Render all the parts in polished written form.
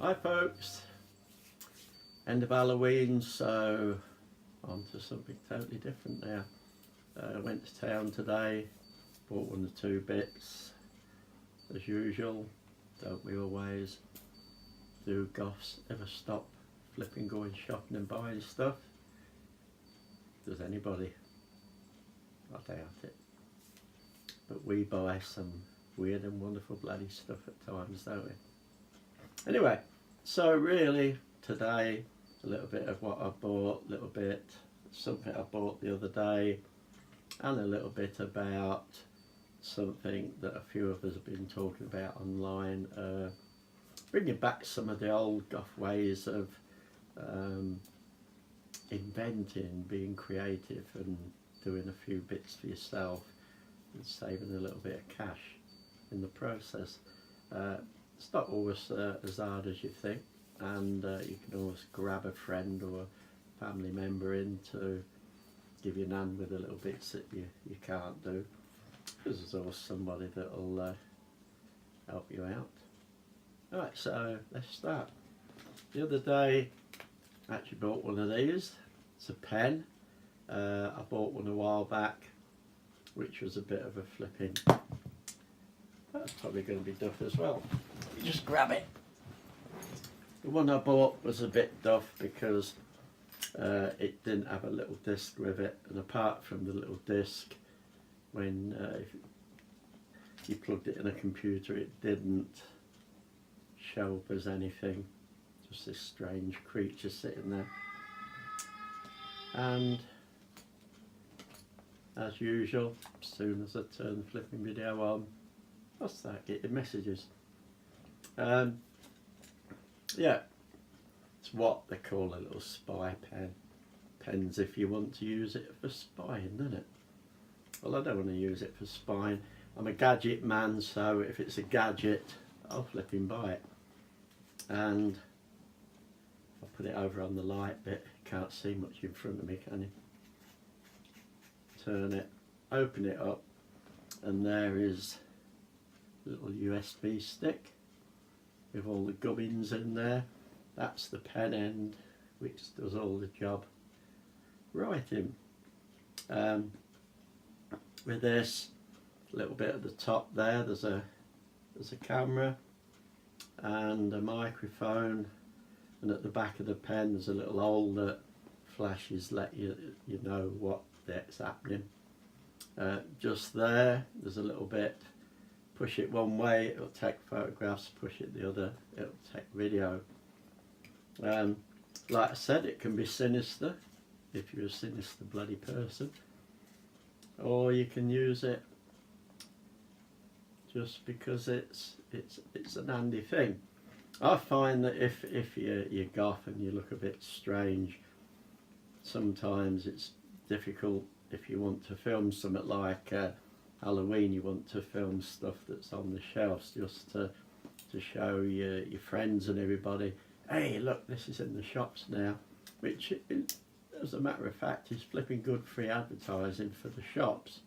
Hi folks, end of Halloween, so on to something totally different now. Went to town today, bought 1 or 2 bits, as usual. Don't we always? Do goths ever stop flipping going shopping and buying stuff? Does anybody? I doubt it. But we buy some weird and wonderful bloody stuff at times, don't we? Anyway, so really today a little bit of what I bought, a little bit something I bought the other day, and a little bit about something that a few of us have been talking about online, bringing back some of the old goth ways of inventing, being creative and doing a few bits for yourself and saving a little bit of cash in the process. It's not always as hard as you think, and you can always grab a friend or a family member in to give you an hand with the little bits that you can't do, because there's always somebody that will help you out. Alright, so let's start. The other day I actually bought one of these. It's a pen. I bought one a while back, which was a bit of a flipping... That's probably going to be duff as well. You just grab it. The one I bought was a bit duff because it didn't have a little disc with it, and apart from the little disc, when if you plugged it in a computer, it didn't show up as anything. Just this strange creature sitting there. And as usual, as soon as I turn the flipping video on, what's that? Getting messages. Yeah, it's what they call a little spy pen. Pens if you want to use it for spying, doesn't it? Well, I don't want to use it for spying. I'm a gadget man, so if it's a gadget, I'll flipping buy it. And I'll put it over on the light bit. Can't see much in front of me, can you? Turn it, open it up, and there is a little USB stick with all the gubbins in there. That's the pen end, which does all the job writing. With this, a little bit at the top there, there's a camera and a microphone, and at the back of the pen there's a little hole that flashes, let you know what's happening. Just there's a little bit. Push it one way, it'll take photographs, push it the other, it'll take video. Like I said, it can be sinister if you're a sinister bloody person, or you can use it just because it's an handy thing. I find that if you're goth and you look a bit strange, sometimes it's difficult if you want to film something like Halloween. You want to film stuff that's on the shelves just to show your friends and everybody, hey look, this is in the shops now, which as a matter of fact is flipping good free advertising for the shops.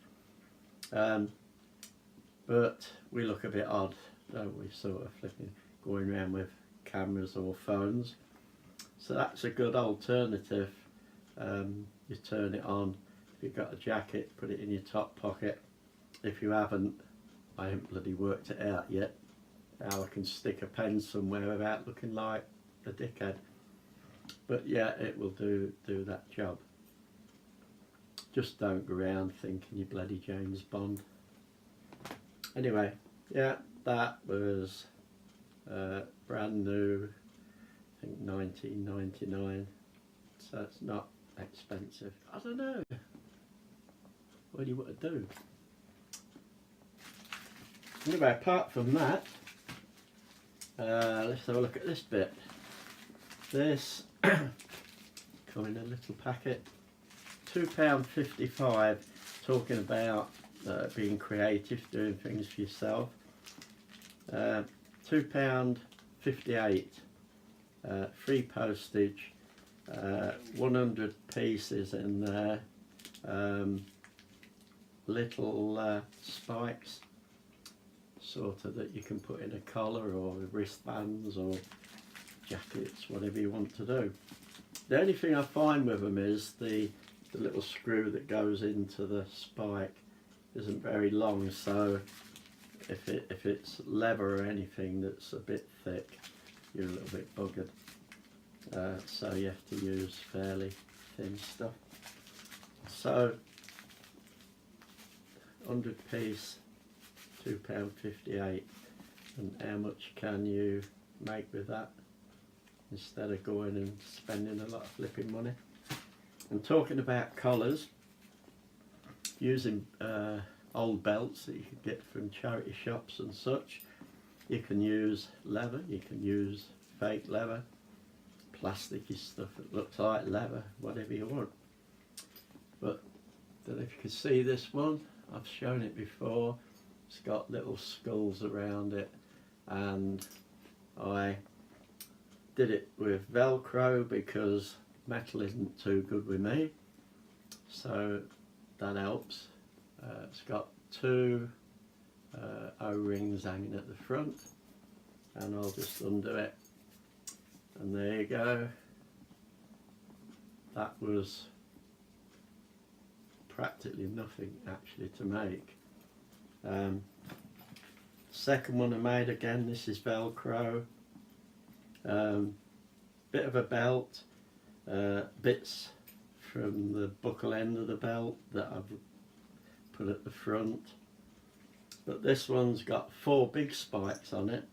But we look a bit odd, don't we, sort of flipping going around with cameras or phones. So that's a good alternative. You turn it on. If you've got a jacket, put it in your top pocket. If you haven't, I haven't bloody worked it out yet, how I can stick a pen somewhere without looking like a dickhead. But yeah, it will do that job. Just don't go around thinking you're bloody James Bond. Anyway, yeah, that was brand new, I think 1999, so it's not expensive. I don't know, what do you want to do? Anyway, apart from that, let's have a look at this bit. This come in a little packet, £2.55, talking about being creative, doing things for yourself. £2.58, free postage, 100 pieces in there, little spikes, sort of, that you can put in a collar or wristbands or jackets, whatever you want to do. The only thing I find with them is the little screw that goes into the spike isn't very long, so if it's leather or anything that's a bit thick, you're a little bit buggered. So you have to use fairly thin stuff. So 100 piece, £2.58, and how much can you make with that instead of going and spending a lot of flipping money? And talking about collars, using old belts that you can get from charity shops and such, you can use leather, you can use fake leather, plasticky stuff that looks like leather, whatever you want. But I don't know if you can see this one, I've shown it before. It's got little skulls around it, and I did it with Velcro because metal isn't too good with me, so that helps. It's got two O-rings hanging at the front, and I'll just undo it, and there you go. That was practically nothing actually to make. Second one I made, again, this is Velcro. Bit of a belt, bits from the buckle end of the belt that I've put at the front, but this one's got 4 big spikes on it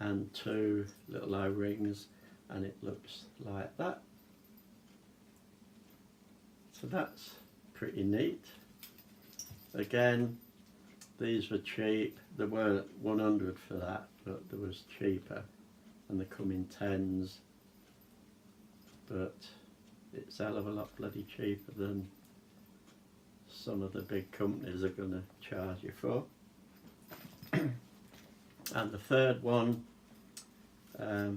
and 2 little O-rings, and it looks like that. So that's pretty neat. Again, these were cheap. There were 100 for that, but there was cheaper, and they come in 10s, but it's a hell of a lot bloody cheaper than some of the big companies are going to charge you for. And the third one, oh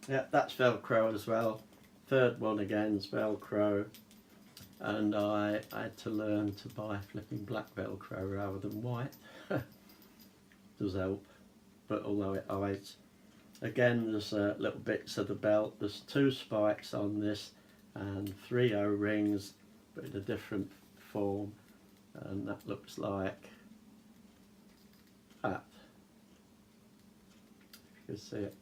yeah, that's Velcro as well. Third one again is Velcro, and I had to learn to buy flipping black Velcro rather than white. Does help, but although it hides. Again, there's little bits of the belt. There's 2 spikes on this and 3 O-rings, but in a different form, and that looks like that, if you can see it.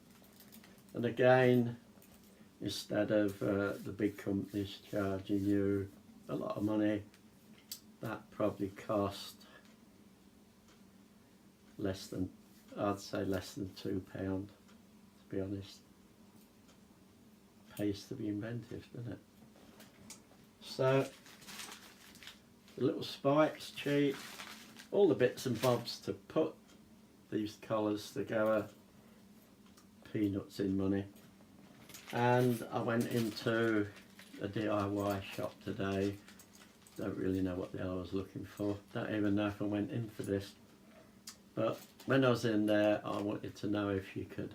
And again, instead of the big companies charging you a lot of money, that probably cost less than, I'd say less than £2, to be honest. Pays to be inventive, doesn't it? So the little spikes cheap, all the bits and bobs to put these collars together, peanuts in money. And I went into a DIY shop today. Don't really know what the hell I was looking for. Don't even know if I went in for this. But when I was in there, I wanted to know if you could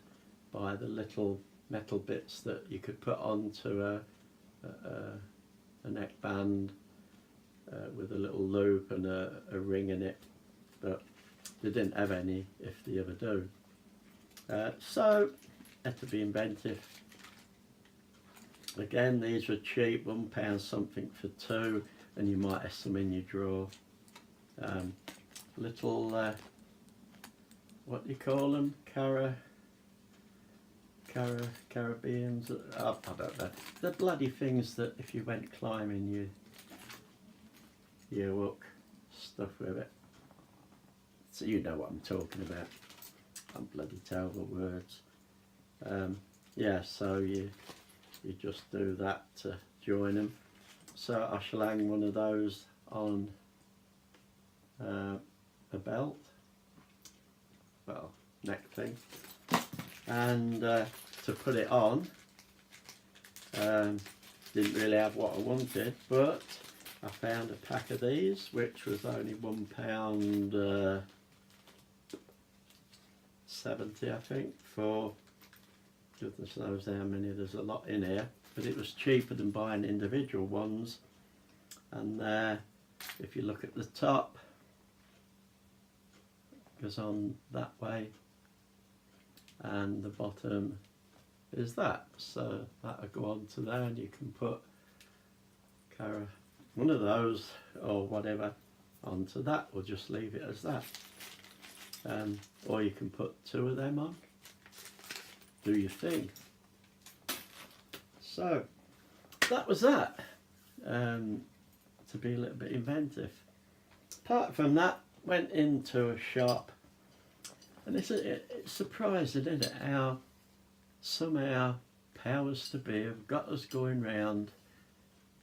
buy the little metal bits that you could put onto a neckband with a little loop and a ring in it. But they didn't have any, if they ever do. So, had to be inventive. Again, these were cheap, £1 something for 2, and you might have some in your drawer. Little, what do you call them? Caribbeans? I don't know. The bloody things that if you went climbing, you hook stuff with it. So you know what I'm talking about. I'm bloody terrible at words. Yeah, so you just do that to join them. So I shall hang one of those on a belt, well, neck thing, and to put it on, didn't really have what I wanted, but I found a pack of these, which was only £1.70, I think, for goodness knows how many. There's a lot in here, but it was cheaper than buying individual ones. And there, if you look at the top, goes on that way, and the bottom is that. So that'll go on to there, and you can put one of those or whatever onto that, or just leave it as that. Or you can put two of them on. Do your thing. So that was that. To be a little bit inventive. Apart from that, went into a shop, and it's surprising, isn't it, how somehow powers to be have got us going round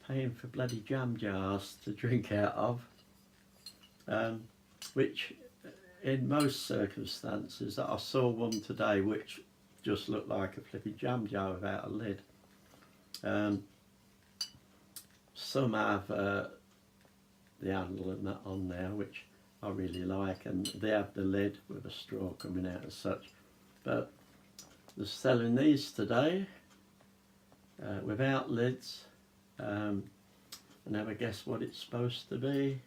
paying for bloody jam jars to drink out of, which in most circumstances, I saw one today which just looked like a flipping jam jar without a lid. Some have the handle and that on there, which I really like, and they have the lid with a straw coming out and such. But they're selling these today without lids, and have a guess what it's supposed to be.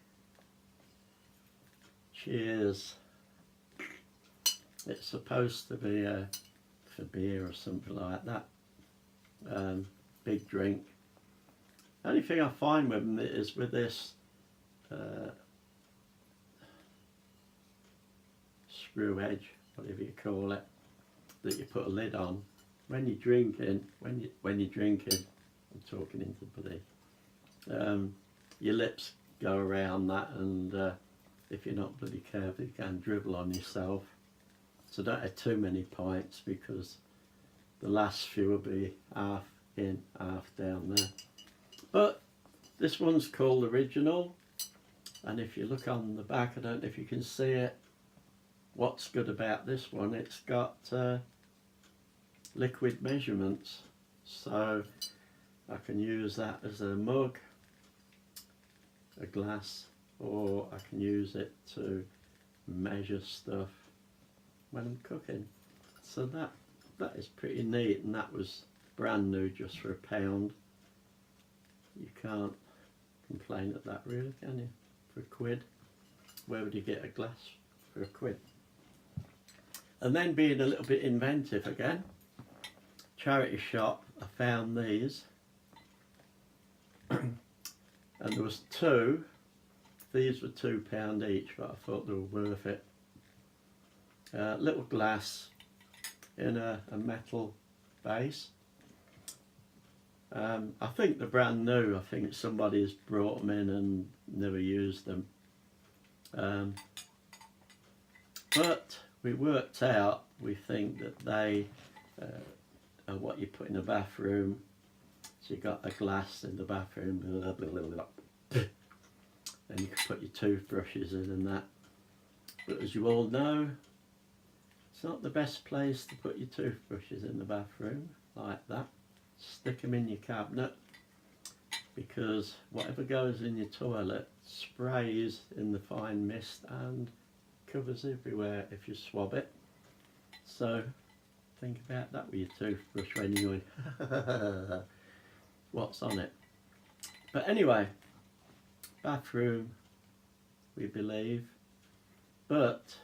Cheers. It's supposed to be for beer or something like that. Big drink. Only thing I find with them is with this screw edge, whatever you call it, that you put a lid on. When you're drinking, I'm talking into bloody, your lips go around that, and if you're not bloody careful, you can dribble on yourself. So don't have too many pints, because the last few will be half in, half down there. But this one's called Original, and if you look on the back, I don't know if you can see it, what's good about this one, it's got liquid measurements, so I can use that as a mug, a glass, or I can use it to measure stuff when I'm cooking. So that is pretty neat, and that was brand new, just for £1. You can't complain at that, really, can you? For £1. Where would you get a glass for £1? And then, being a little bit inventive again, charity shop, I found these, and there was two. These were £2 each, but I thought they were worth it. Little glass in a metal base. I think they're brand new. I think somebody's brought them in and never used them. But we worked out, we think that they are what you put in the bathroom. So you got a glass in the bathroom, blah, blah, blah, blah. And you can put your toothbrushes in and that. But as you all know, it's not the best place to put your toothbrushes, in the bathroom like that. Stick them in your cabinet, because whatever goes in your toilet sprays in the fine mist and covers everywhere if you swab it. So think about that with your toothbrush when you're going, what's on it? But anyway, bathroom, we believe, but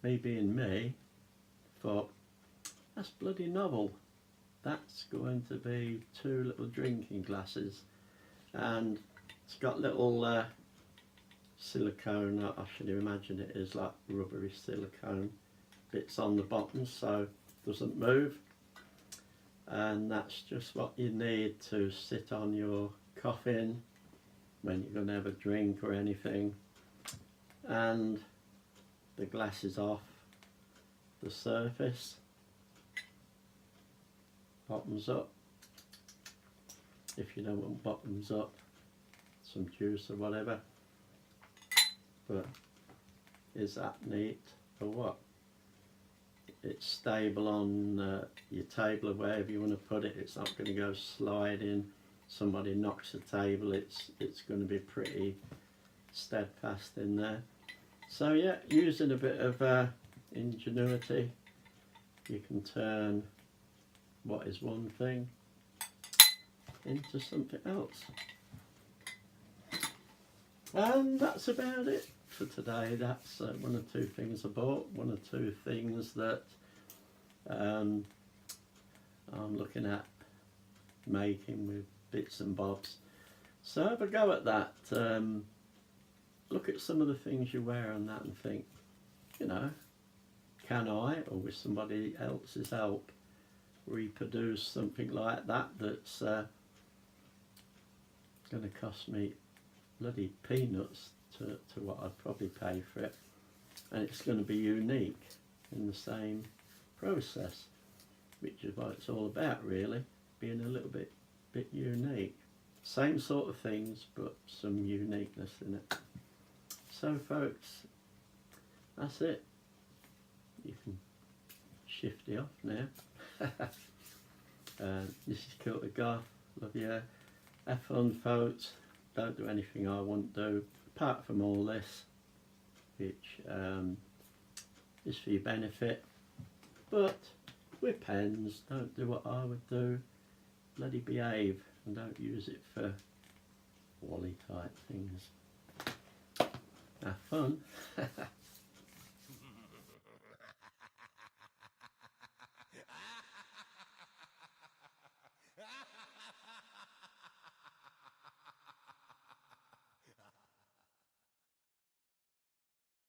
me being me, thought, that's bloody novel. That's going to be 2 little drinking glasses, and it's got little silicone, I should imagine it is like rubbery silicone bits on the bottom, so it doesn't move, and that's just what you need to sit on your coffin when you're going to have a drink or anything. And the glass is off the surface, bottoms up. If you don't want bottoms up, some juice or whatever. But is that neat or what? It's stable on your table or wherever you want to put it. It's not going to go sliding. Somebody knocks the table, it's going to be pretty steadfast in there. So yeah, using a bit of ingenuity, you can turn what is one thing into something else. And that's about it for today. That's one or two things I bought, one or two things that I'm looking at making with bits and bobs. So have a go at that. Look at some of the things you wear on that and think, you know, can I, or with somebody else's help, reproduce something like that that's going to cost me bloody peanuts to what I'd probably pay for it, and it's going to be unique in the same process, which is what it's all about really, being a little bit unique. Same sort of things but some uniqueness in it. So folks, that's it. You can shift it off now. This is Kilter Goth. Love you. Have fun folks. Don't do anything I wouldn't do apart from all this, which is for your benefit. But with pens, don't do what I would do. Bloody behave and don't use it for wally type things. Have fun.